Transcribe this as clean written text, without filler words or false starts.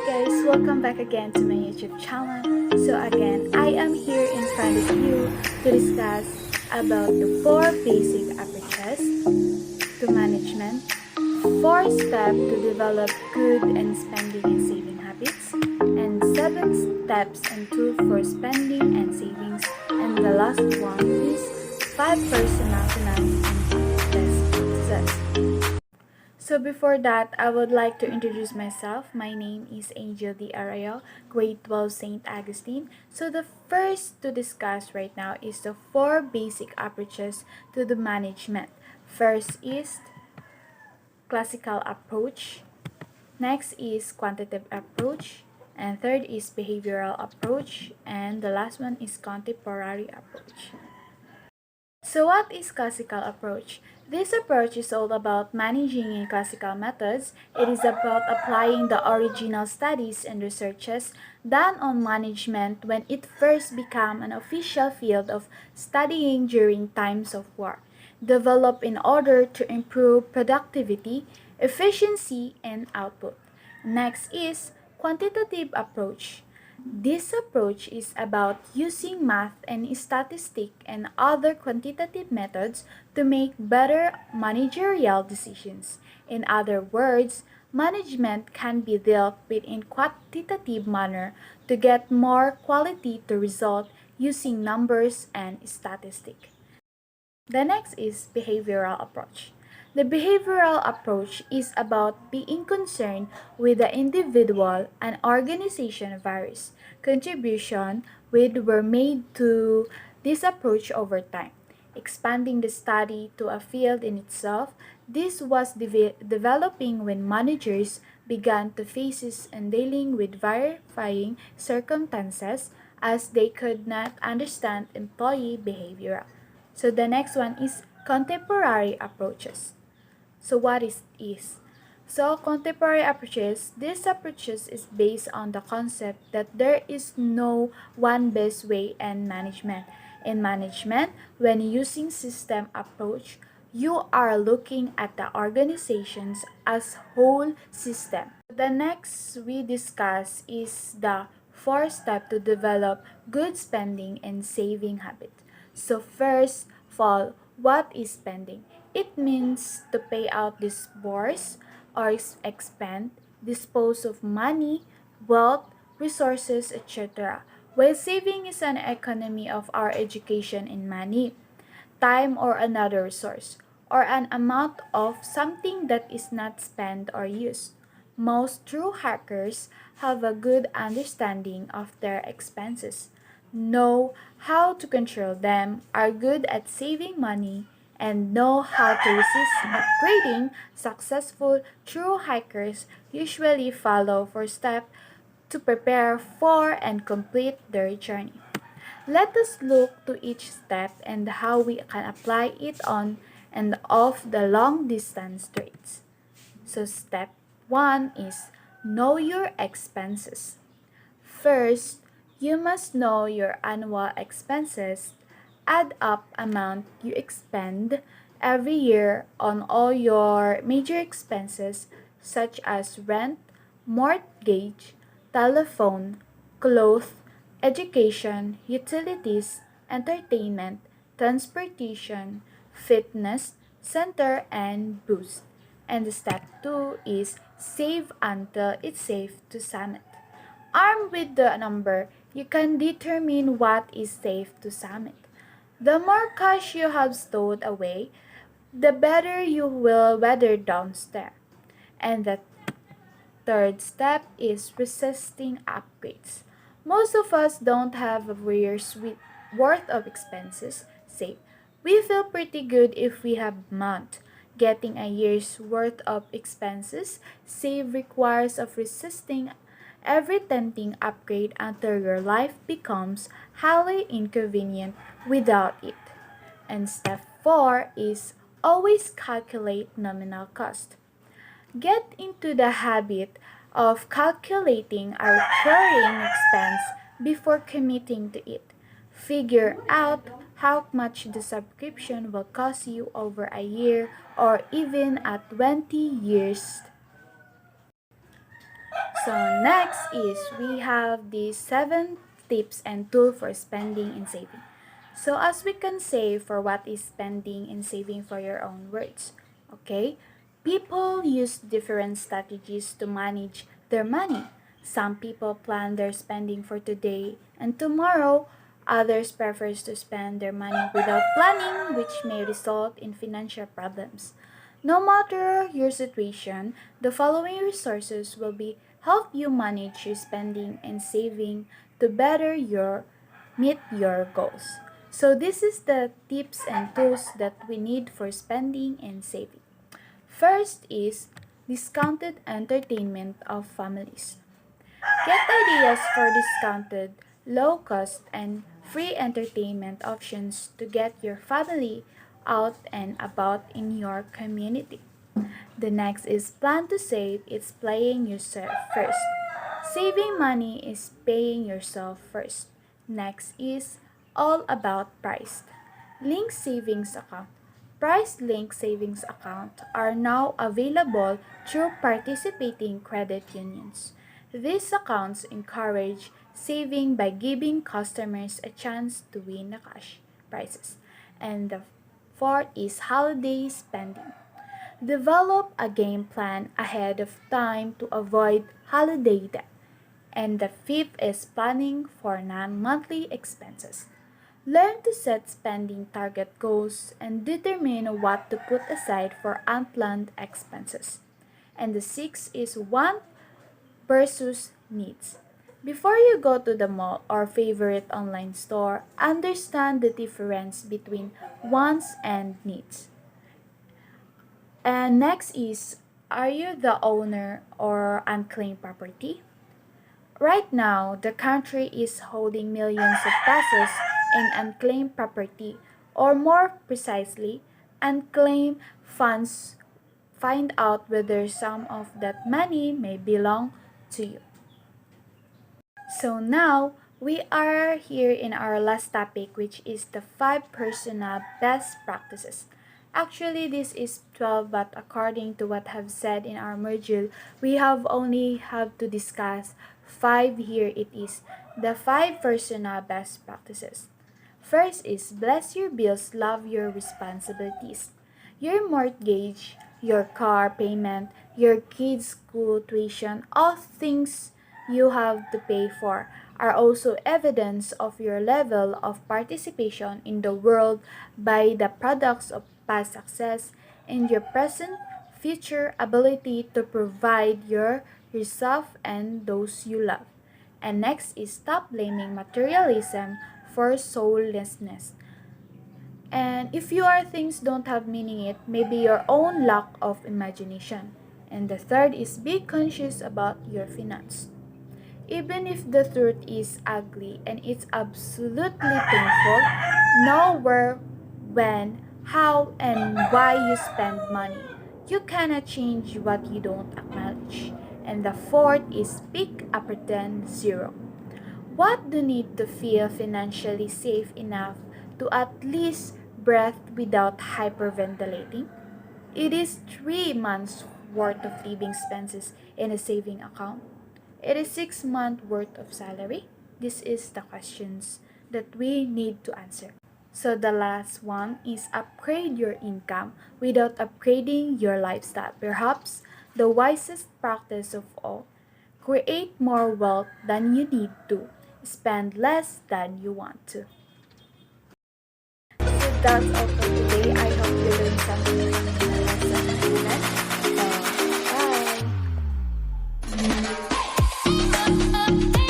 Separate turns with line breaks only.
guys, welcome back again to my YouTube channel. So again, I am here in front of you to discuss about the 4 basic approaches to management, 4 steps to develop good and spending and saving habits, and 7 steps and tools for spending and savings, and the last one is 5 personal finance and success. So before that, I would like to introduce myself. My name is Angel D. Arroyo, grade 12 St. Augustine. So the first to discuss right now is the 4 basic approaches to the management. First is classical approach. Next is quantitative approach. And third is behavioral approach. And the last one is contemporary approach. So what is classical approach? This approach is all about managing in classical methods. It is about applying the original studies and researches done on management when it first became an official field of studying during times of war, developed in order to improve productivity, efficiency, and output. Next is quantitative approach. This approach is about using math and statistics and other quantitative methods to make better managerial decisions. In other words, management can be dealt with in quantitative manner to get more quality to result using numbers and statistics. The next is behavioral approach. The behavioral approach is about being concerned with the individual and organization varies. Contribution were made to this approach over time. Expanding the study to a field in itself, this was developing when managers began to face and dealing with verifying circumstances as they could not understand employee behavior. So the next one is contemporary approaches. So what is? So contemporary approaches, these approaches is based on the concept that there is no one best way in management. In management, when using system approach, you are looking at the organizations as whole system. The next we discuss is the 4 step to develop good spending and saving habit. So first of all, what is spending? It means to pay out disburse or expend, dispose of money, wealth, resources, etc. While saving is an economy of our education in money, time or another resource, or an amount of something that is not spent or used. Most true hackers have a good understanding of their expenses, know how to control them, are good at saving money, and know how to resist upgrading. Successful true hikers usually follow 4 steps to prepare for and complete their journey. Let us look to each step and how we can apply it on and off the long distance traits. So step 1 is know your expenses. First, you must know your annual expenses. Add up amount you expend every year on all your major expenses such as rent, mortgage, telephone, clothes, education, utilities, entertainment, transportation, fitness, center, and boost. And step 2 is save until it's safe to summit. Armed with the number, you can determine what is safe to summit. The more cash you have stowed away, the better you will weather downstairs. And the third step is resisting upgrades. Most of us don't have a year's worth of expenses saved. We feel pretty good if we have a month. Getting a year's worth of expenses saved requires of resisting every tempting upgrade until your life becomes highly inconvenient without it. And step 4 is always calculate nominal cost. Get into the habit of calculating a recurring expense before committing to it. Figure out how much the subscription will cost you over a year or even at 20 years. So next is we have the 7 tips and tools for spending and saving. So as we can say for what is spending and saving for your own words, okay? People use different strategies to manage their money. Some people plan their spending for today and tomorrow. Others prefers to spend their money without planning, which may result in financial problems. No matter your situation, the following resources will be help you manage your spending and saving to better your meet your goals. So this is the tips and tools that we need for spending and saving. First is discounted entertainment of families. Get ideas for discounted, low cost, and free entertainment options to get your family out and about in your community. The next is plan to save, it's playing yourself first. Saving money is paying yourself first. Next is all about price. Link savings account. Price link savings account are now available through participating credit unions. These accounts encourage saving by giving customers a chance to win the cash prizes. And the fourth is holiday spending. Develop a game plan ahead of time to avoid holiday debt. And the fifth is planning for non-monthly expenses. Learn to set spending target goals and determine what to put aside for unplanned expenses. And the sixth is want versus needs. Before you go to the mall or favorite online store, understand the difference between wants and needs. And next is, are you the owner or unclaimed property? Right now, the country is holding millions of pesos in unclaimed property, or more precisely, unclaimed funds. Find out whether some of that money may belong to you. So now, we are here in our last topic, which is the 5 personal best practices. Actually, this is 12, but according to what I've said in our module, we have only have to discuss 5 here. It is the 5 personal best practices. First is bless your bills, love your responsibilities. Your mortgage, your car payment, your kids' school tuition, all things you have to pay for are also evidence of your level of participation in the world by the products of past success and your present future ability to provide yourself and those you love. And next is stop blaming materialism for soullessness. And if your things don't have meaning, it may be your own lack of imagination. And the third is be conscious about your finance. Even if the truth is ugly and it's absolutely painful, know where, when, how, and why you spend money. You cannot change what you don't acknowledge. And the fourth is pick a pretend zero. What do you need to feel financially safe enough to at least breathe without hyperventilating? It is 3 months worth of living expenses in a saving account. It is 6 months worth of salary. This is the questions that we need to answer. So the last one is upgrade your income without upgrading your lifestyle. Perhaps the wisest practice of all. Create more wealth than you need to. Spend less than you want to. So that's all for today. I